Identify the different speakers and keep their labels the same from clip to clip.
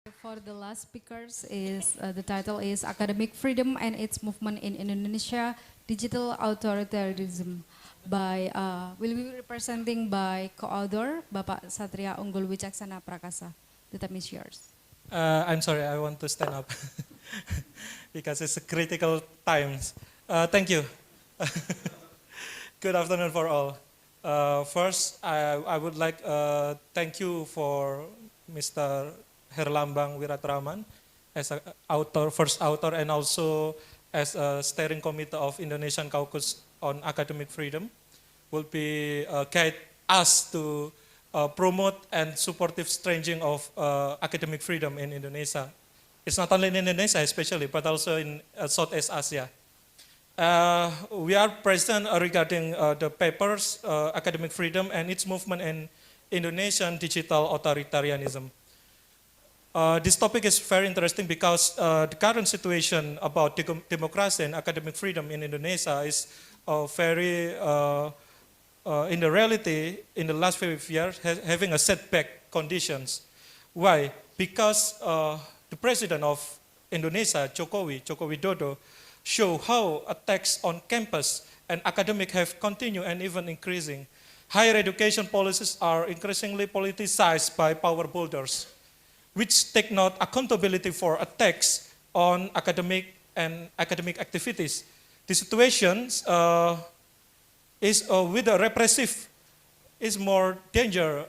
Speaker 1: For the last speakers is the title is Academic Freedom and Its Movement in Indonesia, Digital Authoritarianism by will be representing by co-author Bapak Satria Unggul Wicaksana Prakasa. The time is yours.
Speaker 2: I'm sorry, I want to stand up because it's a critical times. Thank you. Good afternoon for all. First, I would like thank you for Mr. Herlambang Wiratraman as a author, first author, and also as a steering committee of Indonesian Caucus on Academic Freedom, will be guide us to promote and supportive strengthening of academic freedom in Indonesia. It's not only in Indonesia especially, but also in Southeast Asia. We are present regarding the papers, academic freedom and its movement in Indonesian digital authoritarianism. This topic is very interesting because the current situation about democracy and academic freedom in Indonesia is very, in the reality, in the last few years, having a setback conditions. Why? Because the president of Indonesia, Jokowi Widodo, show how attacks on campus and academic have continued and even increasing. Higher education policies are increasingly politicized by power holders, which take not accountability for attacks on academic and academic activities. The situation is with the repressive is more danger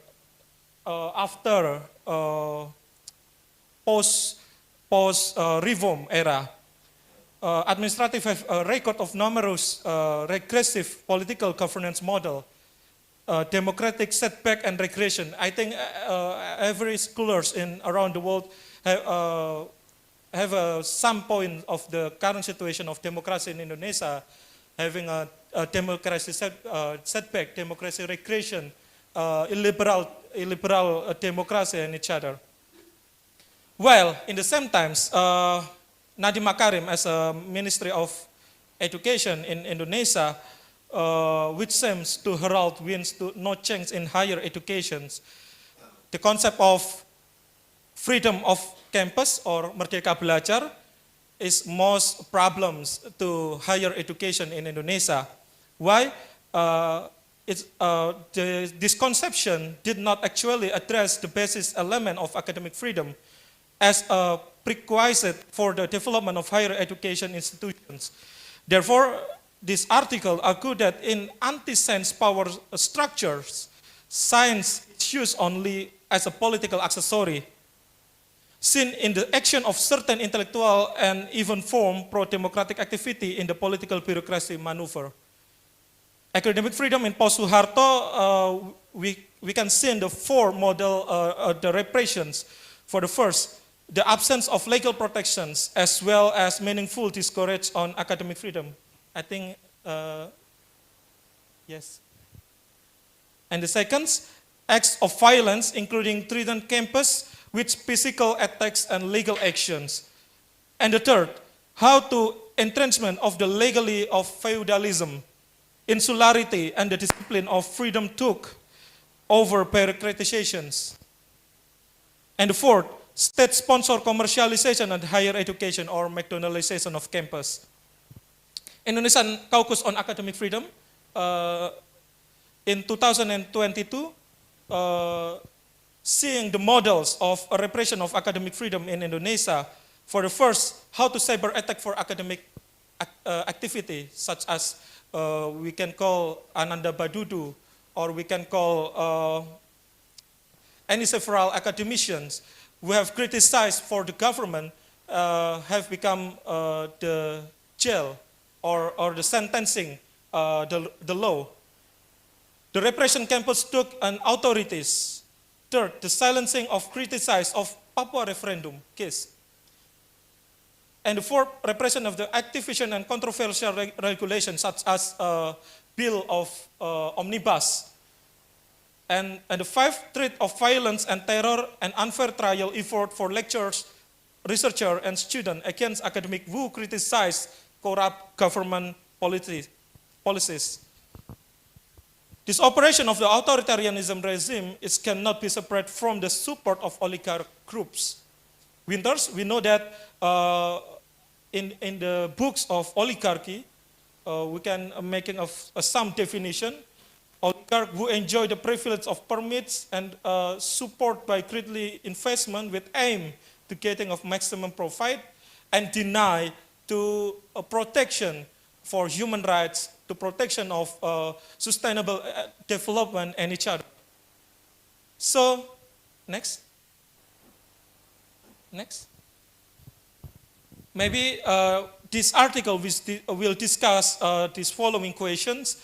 Speaker 2: after post reform era. Administrative have a record of numerous regressive political governance model, democratic setback and regression. I think every scholars in around the world have some point of the current situation of democracy in Indonesia, having a democracy setback, democracy regression, illiberal democracy and each other. While in the same times, Nadiem Makarim as a Ministry of Education in Indonesia, which seems to herald wins to no change in higher educations. The concept of freedom of campus or Merdeka Belajar is most problems to higher education in Indonesia. Why? This conception did not actually address the basis element of academic freedom as a prerequisite for the development of higher education institutions. Therefore, this article argued that in anti-science power structures, science is used only as a political accessory, seen in the action of certain intellectual and even form pro-democratic activity in the political bureaucracy maneuver. Academic freedom in post-Suharto, we can see in the four model, the repressions. For the first, the absence of legal protections as well as meaningful discourage on academic freedom. I think, yes. And the second, acts of violence, including threatened campus with physical attacks and legal actions. And the third, how to entrenchment of the legality of feudalism, insularity, and the discipline of freedom took over bureaucratizations. And the fourth, state-sponsored commercialization and higher education or McDonaldization of campus. Indonesian Caucus on Academic Freedom in 2022, seeing the models of a repression of academic freedom in Indonesia. For the first, how to cyber attack for academic activity, such as we can call Ananda Badudu, or we can call any several academicians who have criticized for the government have become the jail or the sentencing, the law. The repression campus took an authorities. Third, the silencing of criticized of Papua referendum case. And the fourth, repression of the activism and controversial regulations such as bill of omnibus. And the fifth, threat of violence and terror and unfair trial effort for lecturers, researchers, and students against academic who criticize corrupt government policies. This operation of the authoritarianism regime cannot be separate from the support of oligarch groups. Winters, we know that in the books of oligarchy, we can making of some definition. Oligarch who enjoy the privilege of permits and support by greatly investment with aim to getting of maximum profit and deny to protection for human rights, to protection of sustainable development and each other. So, next. Next. Maybe this article will discuss these following questions.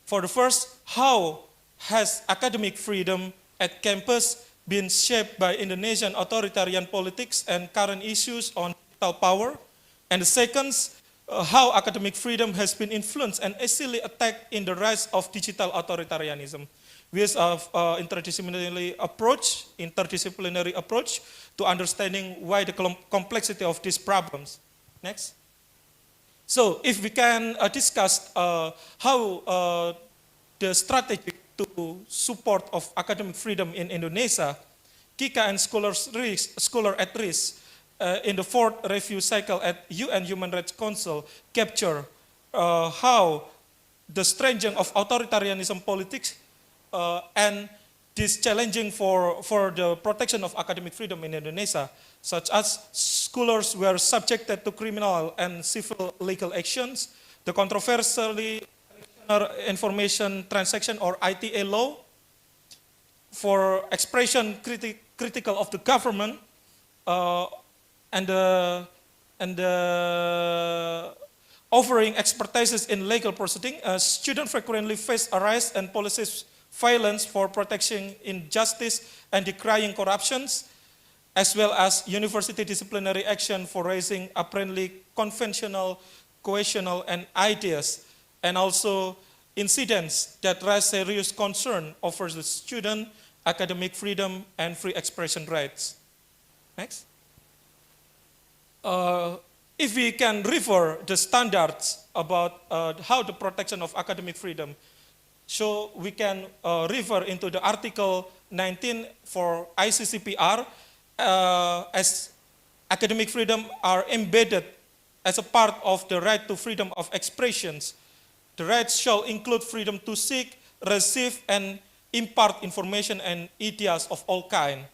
Speaker 2: For the first, how has academic freedom at campus been shaped by Indonesian authoritarian politics and current issues on digital power? And the second, how academic freedom has been influenced and easily attacked in the rise of digital authoritarianism. With an interdisciplinary approach to understanding why the complexity of these problems. Next. So if we can discuss how the strategy to support of academic freedom in Indonesia, Kika and Scholar at Risk in the fourth review cycle at UN Human Rights Council capture how the strengthening of authoritarianism politics and this challenging for the protection of academic freedom in Indonesia, such as scholars were subjected to criminal and civil legal actions, the controversially information transaction or ITA law, for expression critical of the government, and offering expertises in legal proceeding, students frequently face arrest and policies violence for protecting injustice and decrying corruptions, as well as university disciplinary action for raising apparently conventional, cohesional and ideas, and also incidents that raise serious concern over the student, academic freedom, and free expression rights. Next. If we can refer the standards about how the protection of academic freedom, so we can refer into the Article 19 for ICCPR as academic freedom are embedded as a part of the right to freedom of expressions. The rights shall include freedom to seek, receive, and impart information and ideas of all kind.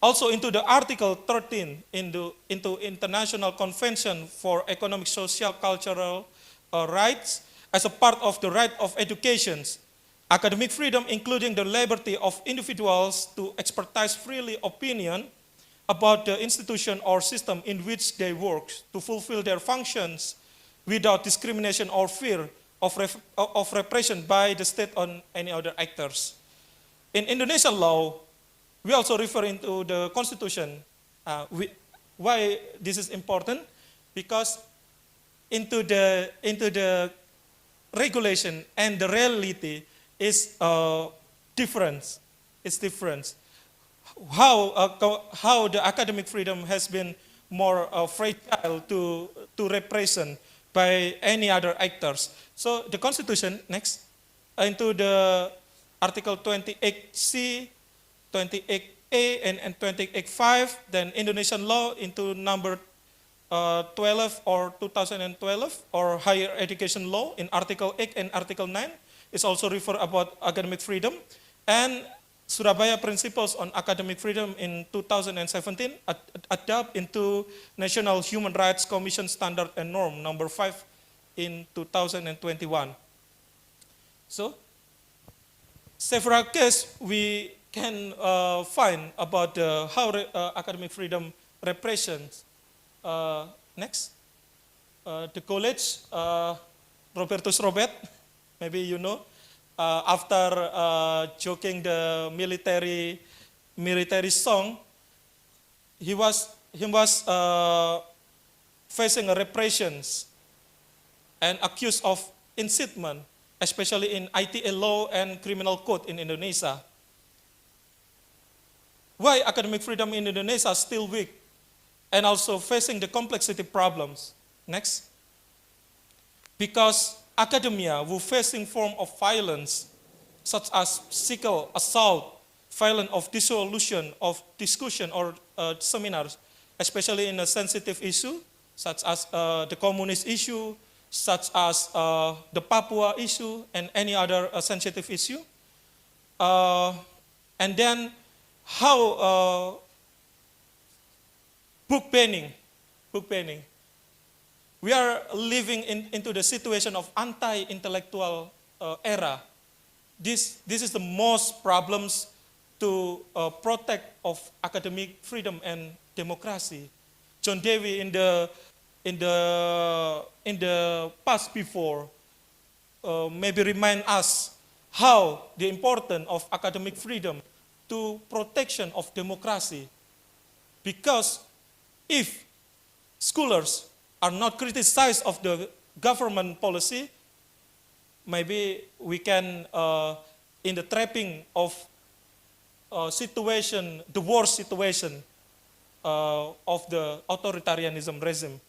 Speaker 2: Also into the Article 13 into International Convention for Economic, Social, Cultural Rights as a part of the right of education. Academic freedom including the liberty of individuals to express freely opinion about the institution or system in which they work to fulfill their functions without discrimination or fear of repression by the state or any other actors. In Indonesian law, we also refer into the constitution. Why this is important? Because into the regulation and the reality is different. It's different. How the academic freedom has been more fragile to represent by any other actors. So the Constitution, next, into the Article 28C, 28A, and 28.5, then Indonesian law into number 12 or 2012, or higher education law in Article 8 and Article 9, is also refer about academic freedom. And Surabaya Principles on Academic Freedom in 2017 adapt into National Human Rights Commission Standard and Norm number 5 in 2021. So, several cases we can find about how academic freedom represents. Next, the college, Robertus Robert, maybe you know, after joking the military song, he was facing repressions and accused of incitement, especially in ITA law and criminal code in Indonesia. Why academic freedom in Indonesia is still weak and also facing the complexity problems? Next. Because academia will facing form of violence such as physical assault, violence of dissolution of discussion or seminars, especially in a sensitive issue, such as the communist issue, such as the Papua issue, and any other sensitive issue. And then how book banning. We are living into the situation of anti-intellectual era. This is the most problems to protect of academic freedom and democracy. John Dewey in the past before maybe remind us how the importance of academic freedom to protection of democracy. Because if scholars are not criticized of the government policy, maybe we can, in the trapping of situation, the worst situation of the authoritarianism regime.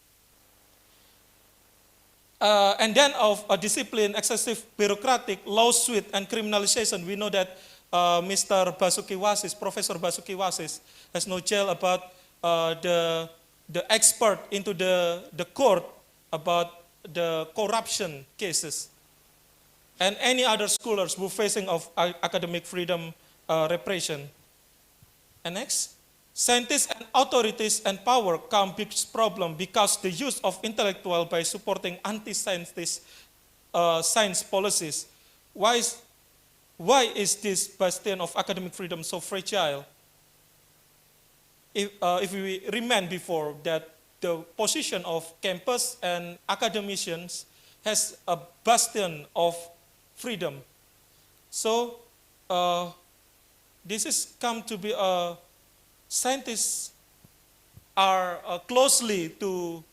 Speaker 2: And then of discipline, excessive bureaucratic, lawsuit, and criminalization. We know that Mr. Basuki Wasis, Professor Basuki Wasis, has no jail about the expert into the court about the corruption cases. And any other scholars who facing of academic freedom repression. And next, scientists and authorities and power come big problem because the use of intellectual by supporting anti-scientist science policies. Why is this bastion of academic freedom so fragile? If we remind before that the position of campus and academicians has a bastion of freedom. So this is come to be scientists are closely to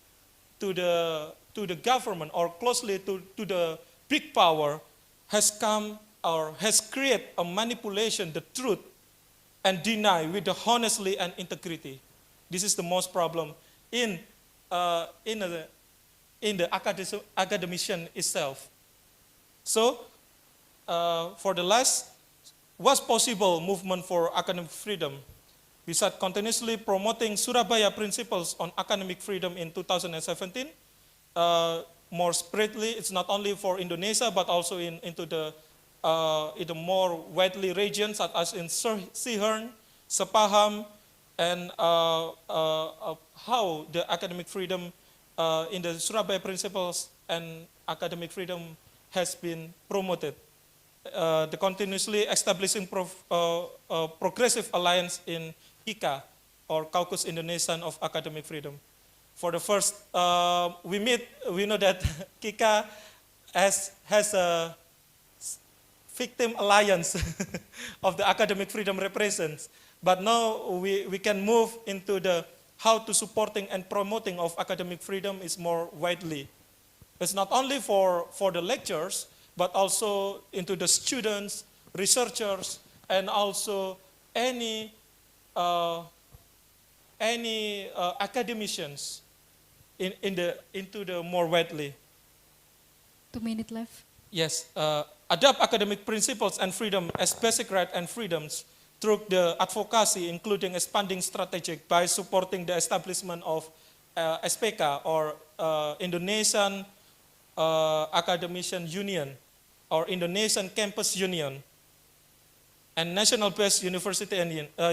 Speaker 2: the government or closely to the big power has come or has created a manipulation the truth and deny with the honestly and integrity. This is the most problem in the academician itself. So for the last, what's possible movement for academic freedom? We started continuously promoting Surabaya principles on academic freedom in 2017. More spreadly, it's not only for Indonesia, but also into the more widely regions, such as in Sihern, Sepaham, and how the academic freedom in the Surabaya principles and academic freedom has been promoted. The continuously establishing progressive alliance in KIKA, or Caucus Indonesian of Academic Freedom. For the first, we know that KIKA has a victim alliance of the academic freedom represents. But now we can move into the how to supporting and promoting of academic freedom is more widely. It's not only for the lectures, but also into the students, researchers, and also any academicians into the more widely.
Speaker 1: 2 minutes left.
Speaker 2: Yes, adopt academic principles and freedom as basic rights and freedoms through the advocacy, including expanding strategic by supporting the establishment of SPK or Indonesian Academician Union or Indonesian Campus Union and national-based university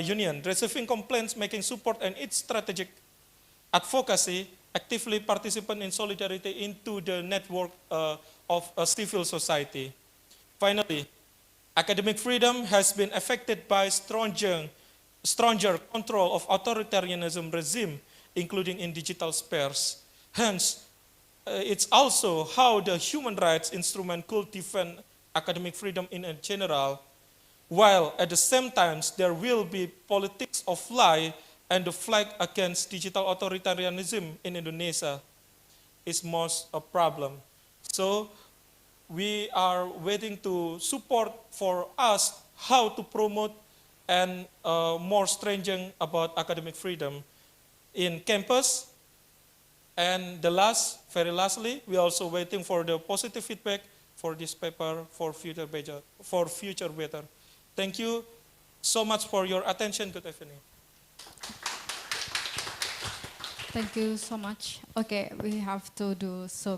Speaker 2: union, receiving complaints, making support, and its strategic advocacy, actively participate in solidarity into the network of a civil society. Finally, academic freedom has been affected by stronger control of authoritarianism regime, including in digital spheres. Hence, it's also how the human rights instrument could defend academic freedom in general, while at the same time there will be politics of lie and the flag against digital authoritarianism in Indonesia is most a problem. So we are waiting to support for us how to promote and more stringent about academic freedom in campus. And very lastly, we are also waiting for the positive feedback for this paper for future better. Thank you so much for your attention. Good evening.
Speaker 1: Thank you so much. Okay, we have to do so